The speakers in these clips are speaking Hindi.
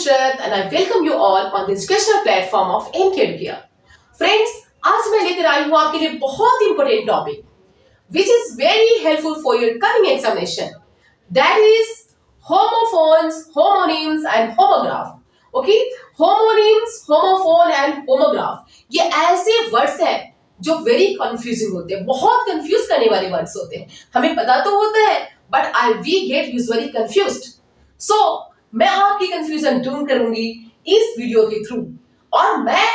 Nusrat and I welcome you all on the educational platform of NKEDUCARE. Friends, आज मैं लेकर आई हूँ आपके लिए बहुत important topic which is very helpful for your coming examination. That is homophones, homonyms and homograph. Okay, homonyms, homophone and homograph. ये ऐसे वर्ड्स हैं जो वेरी कंफ्यूजिंग होते हैं, बहुत कंफ्यूज करने वाले वर्ड्स होते हैं. हमें पता तो होता है but we get usually confused. So मैं आपकी कंफ्यूजन दूर करूंगी इस वीडियो के थ्रू और मैं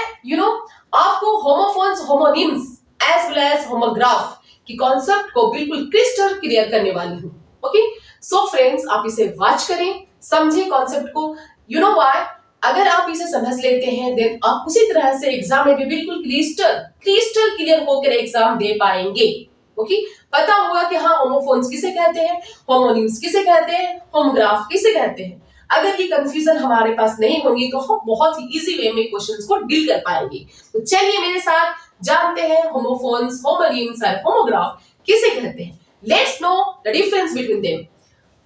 आपको homophones, homonyms as well as homograph की कॉन्सेप्ट को बिल्कुल क्रिस्टल क्लियर करने वाली हूं. ओके, सो फ्रेंड्स, आप इसे वॉच करें, समझें कॉन्सेप्ट को. व्हाई, अगर आप इसे समझ लेते हैं देन आप उसी तरह से एग्जाम में भी बिल्कुल क्रिस्टल क्लियर होकर एग्जाम दे पाएंगे. ओके, पता होगा कि हाँ होमोफोन्स किसे कहते हैं, होमोनिम्स किसे कहते हैं, होमोग्राफ किसे कहते हैं. अगर ये कंफ्यूजन हमारे पास नहीं होगी तो हम बहुत ही इजी वे में क्वेश्चंस को डील कर पाएंगे. तो चलिए मेरे साथ जानते हैं होमोफोन्स, होमोनिम्स और होमोग्राफ किसे कहते हैं. Let's know the difference between them.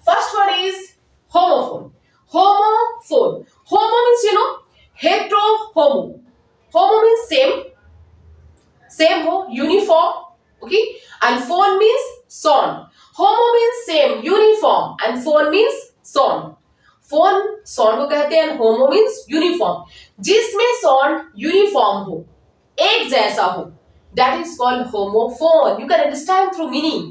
First one is homophone. Homophone, homo means hetero homo. Homo means same हो, uniform. Okay, and phone means son. Homo means same, uniform, and phone means son. Phone son को कहते हैं, homo means uniform. जिसमें son uniform हो, एक जैसा हो, that is called homophone. You can understand through meaning.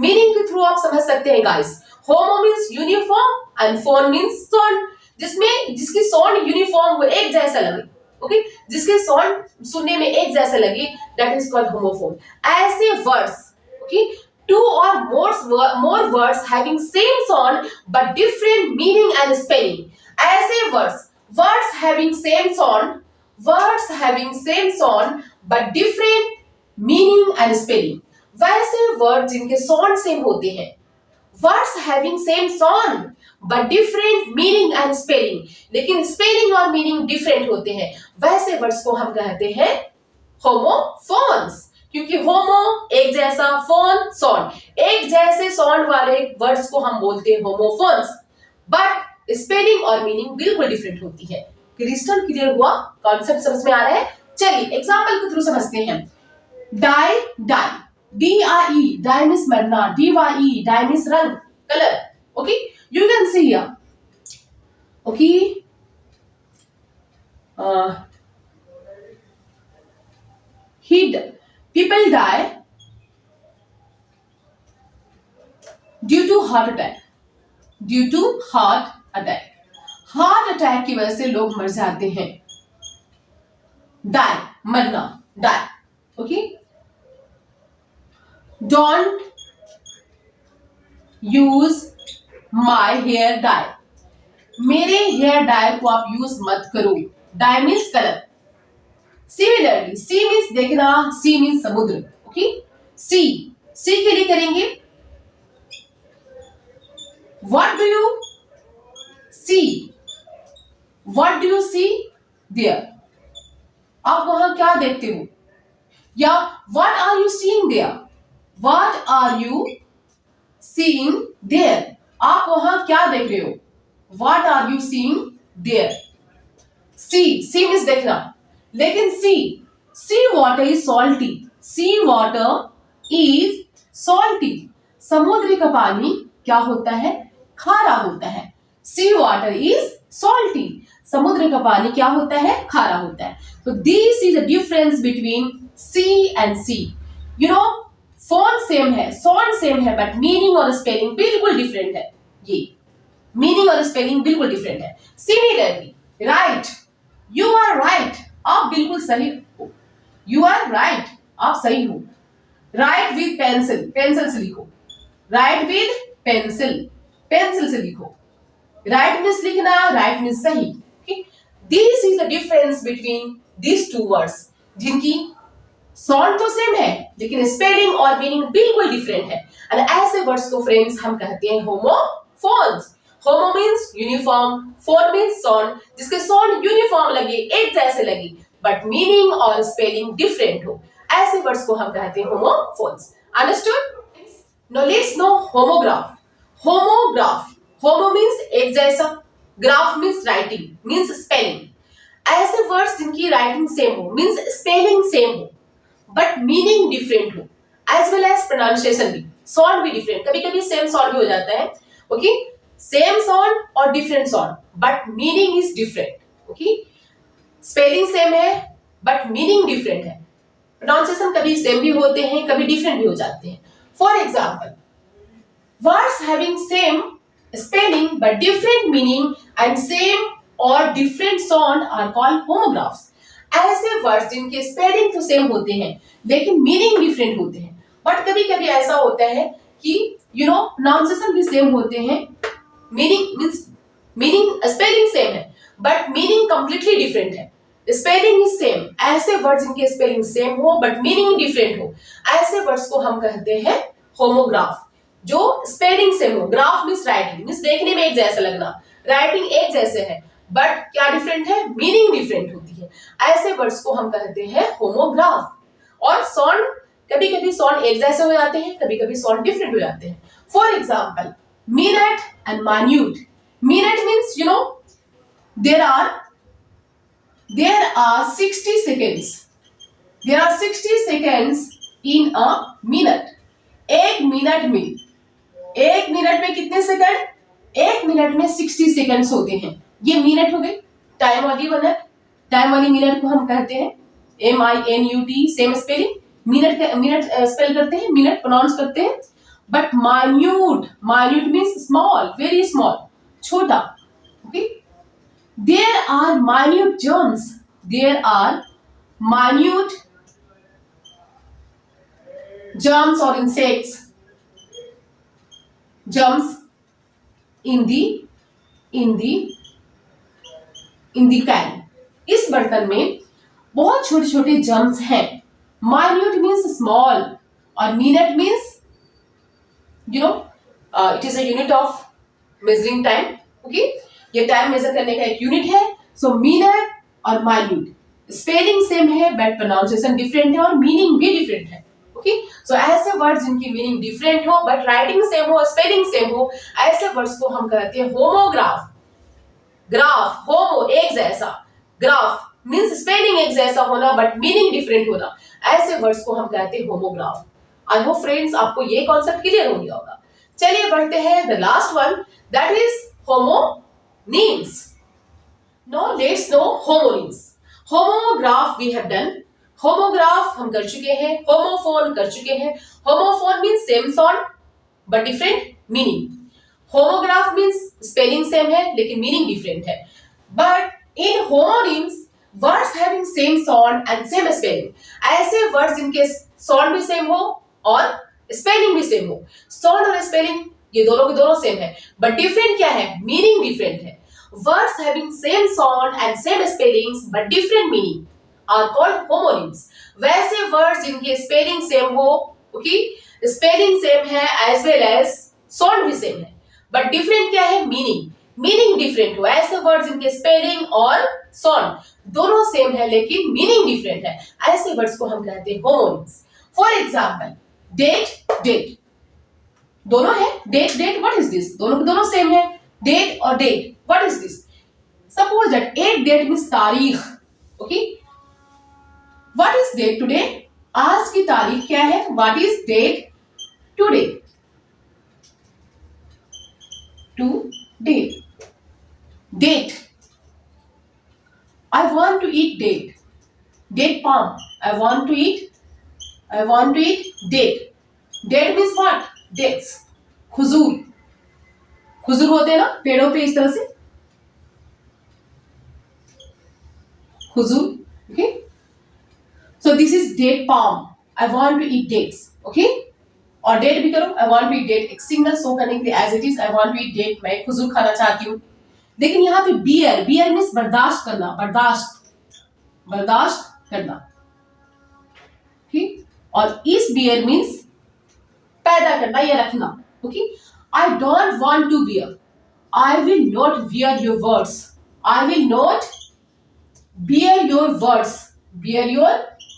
Meaning के through आप समझ सकते हैं guys. Homo means uniform and phone means son. जिसकी son uniform हो, एक जैसा लगे. ओके, जिसके साउंड सुनने में एक जैसा लगे, दैट इज कॉल्ड होमोफोन. ऐसे वर्ड्स, ओके, टू और more words having same sound but different meaning and spelling. ऐसे words having same sound but different meaning and spelling. वैसे वर्ड जिनके साउंड सेम होते हैं, words having same sound but different meaning and spelling, लेकिन स्पेलिंग और मीनिंग डिफरेंट होते हैं, वैसे वर्ड्स को हम कहते हैं होमोफोन्स. क्योंकि होमो एक जैसा, फोन साउंड, एक जैसे साउंड वाले वर्ड्स को हम बोलते हैं होमोफोन्स, बट स्पेलिंग और मीनिंग बिल्कुल डिफरेंट होती है. क्रिस्टल क्लियर हुआ? कॉन्सेप्ट समझ में आ रहा है? चलिए एग्जांपल के थ्रू समझते हैं. डाई, DIE, डाई मींस मरना, DYE, डाई मींस रंग, colour. Okay, you can see here. Okay, people die due to heart attack. Heart attack की वजह से लोग मर जाते हैं. die, मरना, die. Okay, don't use my hair dye. मेरे हेयर डाई को आप यूज मत करो. Dye means colour. Similarly see means देखना, सी मीन्स समुद्र. ओके, सी के लिए करेंगे what do you see there. आप वहां क्या देखते हो, या what are you seeing there. आप वहां क्या देख रहे हो, What are you seeing there? See means देखना, लेकिन सी वाटर इज सॉल्टी. समुद्र का पानी क्या होता है, खारा होता है. सी वाटर इज सॉल्टी. समुद्र का पानी क्या होता है, खारा होता है. तो this is the difference between sea and see. Phone same है, साउंड सेम है, बट मीनिंग और स्पेलिंग बिल्कुल डिफरेंट है. ये मीनिंग और स्पेलिंग बिल्कुल डिफरेंट है. Similarly right, you are right, आप बिल्कुल सही हो. यू आर राइट, आप सही हो. राइट विद पेंसिल से लिखो. राइट विद पेंसिल से लिखो. राइट मीन्स लिखना, राइट मीन्स सही. This is the difference between these two words, जिनकी साउंड तो सेम है लेकिन स्पेलिंग और मीनिंग बिल्कुल डिफरेंट है. एंड ऐसे वर्ड्स को फ्रेंड्स हम कहते हैं होमोफोन्स. होमो means uniform, phone means sound, जिसके साउंड यूनिफॉर्म लगे, एक जैसे लगे, बट मीनिंग और स्पेलिंग डिफरेंट हो. ऐसे वर्ड्स को हम कहते हैं homophones. Understood? Now let's no homograph. Homo means एक जैसा, graph means writing, means spelling. ऐसे वर्ड्स जिनकी राइटिंग सेम हो, मीन्स स्पेलिंग सेम हो, बट मीनिंग डिफरेंट हो, एज वेल एज प्रोनाउंसिएशन भी, साउंड भी डिफरेंट। कभी कभी सेम साउंड भी हो जाता है, ओके, सेम साउंड और different sound, but meaning is different, okay. Spelling same है बट मीनिंग डिफरेंट है। प्रोनाउंसिएशन कभी सेम भी होते हैं, कभी डिफरेंट भी हो जाते हैं। For example, words having same spelling but different meaning and same or different sound are called homograph। ऐसे वर्ड्स जिनके स्पेलिंग तो सेम होते हैं लेकिन मीनिंग डिफरेंट होते हैं। बट कभी कभी ऐसा होता है कि प्रोनाउंसिएशन भी सेम होते हैं, मीनिंग स्पेलिंग सेम है बट मीनिंग कंप्लीटली डिफरेंट है। स्पेलिंग इज सेम, ऐसे वर्ड्स जिनके स्पेलिंग सेम हो बट मीनिंग डिफरेंट हो, ऐसे वर्ड्स को हम कहते हैं होमोग्राफ। जो स्पेलिंग सेम हो, ग्राफ मीन्स राइटिंग, मीन्स देखने में एक जैसा लगना, राइटिंग एक जैसे है बट क्या डिफरेंट है, मीनिंग डिफरेंट होती है, ऐसे वर्ड्स को हम कहते हैं होमोग्राफ। और साउंड, कभी कभी साउंड एक जैसे हो जाते हैं, कभी कभी साउंड डिफरेंट हो जाते हैं। For example, minute and minute. Minute means there are 60 seconds, there are 60 seconds in a minute। एक मिनट में कितने सेकंड, एक मिनट में 60 सेकंड्स होते हैं। ये मिनट हो गई, टाइम वाली मिनट, टाइम वाली मिनट को हम कहते हैं MINUT, same spelling, minute spell करते हैं, मिनट प्रोनाउंस करते हैं। But minute means small, very small, छोटा, okay. There are minute germs, there are minute germs or insects, germs in the can। इस बर्तन में बहुत छोटे छोटे जर्म्स हैं। माइन्यूट मीन्स स्मॉल और minute means it is a unit of measuring time, okay. ये टाइम मेजर करने का एक यूनिट है। सो मिनट और माइन्यूट स्पेलिंग सेम है बट प्रोनाउंसिएशन डिफरेंट है और मीनिंग भी डिफरेंट है, ओके। सो ऐसे वर्ड्स जिनकी मीनिंग डिफरेंट हो बट राइटिंग सेम हो, स्पेलिंग सेम हो, ऐसे वर्ड्स को हम कहते हैं होमोग्राफ। ग्राफ, होमो एक जैसा, ग्राफ मीन्स स्पेलिंग एक जैसा होना बट मीनिंग डिफरेंट होना, ऐसे वर्ड्स को हम कहते हैं होमोग्राफ। आई होप फ्रेंड्स आपको ये कॉन्सेप्ट क्लियर हो गया होगा। चलिए बढ़ते हैं the last one, that is homonyms। Now let's know homonyms। Homograph we have done, homograph हम कर चुके हैं, homophone कर चुके हैं। Homophone means same sound but different meaning। Homograph means spelling same है लेकिन meaning different है। But in homonyms, words having same sound and same spelling, ऐसे words जिनके sound भी same हो और spelling भी same हो। Sound और spelling ये दोनों के दोनों सेम है बट डिफरेंट क्या है, मीनिंग डिफरेंट है। Words having same sound and same spellings but different meaning are called homonyms. वैसे वर्ड्स जिनकी स्पेलिंग सेम हो, ओके, स्पेलिंग सेम है एज वेल एज साउंड भी सेम है बट डिफरेंट क्या है, मीनिंग डिफरेंट हो। ऐसे वर्ड्स जिनके स्पेलिंग और साउंड दोनों सेम है लेकिन मीनिंग डिफरेंट है, ऐसे वर्ड्स को हम कहते हैं होमोनिम्स। फॉर एग्जाम्पल, डेट दोनों है, डेट व्हाट इज दिस, दोनों सेम है, डेट और date what is this. Suppose that एक डेट मींस तारीख, okay. What is date today, आज की तारीख क्या है, what is date today, date I want to eat date palm, I want to eat date means what, dates. खजूर होते हैं ना पेड़ों पे, इस तरह से खजूर, okay. So this is date palm, I want to eat dates, okay. और डेट भी करो, I want to eat date, एक सिंगल सो करने के लिए as it is, I want to eat date, मैं खजूर खाना चाहती हूँ। लेकिन यहाँ पे बियर मीन्स बर्दाश्त करना, बर्दाश्त करना, ठीक। और इस बियर मीन्स पैदा करना या रखना, okay. I don't want to bear, I will not bear your words, I will not bear your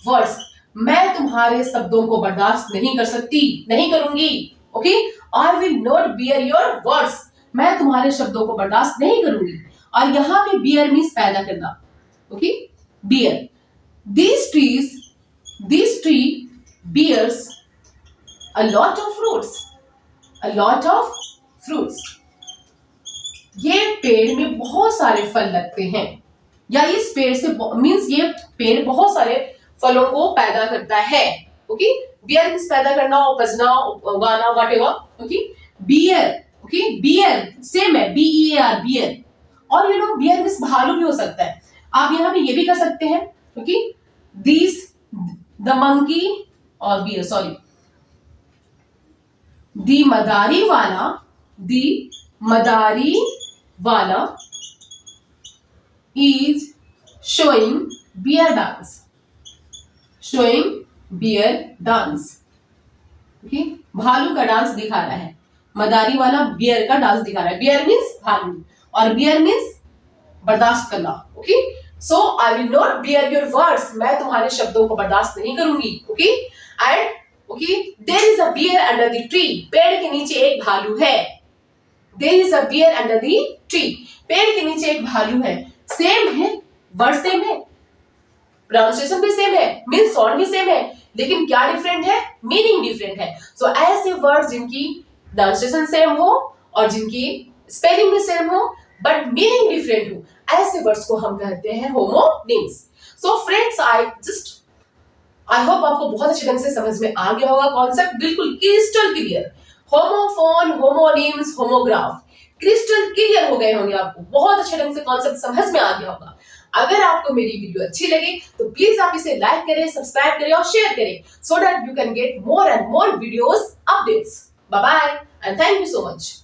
words, मैं तुम्हारे शब्दों को बर्दाश्त नहीं कर सकती, नहीं करूंगी, okay. I will not bear your words, मैं तुम्हारे शब्दों को बर्दाश्त नहीं करूंगी। और यहाँ पे बियर मीन्स पैदा करना, okay, bear. These tree bears a lot of fruits, a lot of fruits. ये पेड़ में बहुत सारे फल लगते हैं, या इस पेड़ से मीन्स ये पेड़ बहुत सारे फलों को पैदा करता है, ओके। बियर मीन्स पैदा करना, उपजना, उगाना, whatever, okay. Bear, okay, bear same है, BEAR, बियर। और बियर मीन्स भालू भी हो सकता है, आप यहाँ पे ये भी कर सकते हैं, okay. These the monkey or bear, sorry, the madari wala is showing bear dance, okay, भालू का डांस दिखा रहा है, मदारी वाला बियर का डांस दिखा रहा है। बियर मीन्स भालू और बियर मीन्स बर्दाश्त करना, okay. So I will not bear your words, मैं तुम्हारे शब्दों को बर्दाश्त नहीं करूंगी, okay? And okay, there is a bear under the tree, पेड़ के नीचे एक भालू है। There is a bear under the tree, पेड़ के नीचे एक भालू है। सेम है, वर्ड सेम है, प्रोनाउंसिएशन भी सेम है, मीन्स साउंड भी सेम है, लेकिन क्या डिफरेंट है? मीनिंग डिफरेंट है। सो ऐसे वर्ड जिनकी प्रोनाउंसिएशन सेम हो और जिनकी स्पेलिंग भी सेम हो बट मीनिंग डिफरेंट हो, ऐसे वर्ड्स को हम कहते हैं homonyms. So friends, I hope आपको बहुत अच्छे ढंग से समझ में आ गया होगा, कॉन्सेप्ट बिल्कुल crystal clear. Homophone, homonyms, homograph crystal clear हो गए होंगे, आपको बहुत अच्छे ढंग से कॉन्सेप्ट समझ में आ गया होगा। अगर आपको मेरी वीडियो अच्छी लगे तो प्लीज आप इसे लाइक करें, सब्सक्राइब करें और शेयर करें, so that you can get more and more videos updates. Bye bye and thank you so much.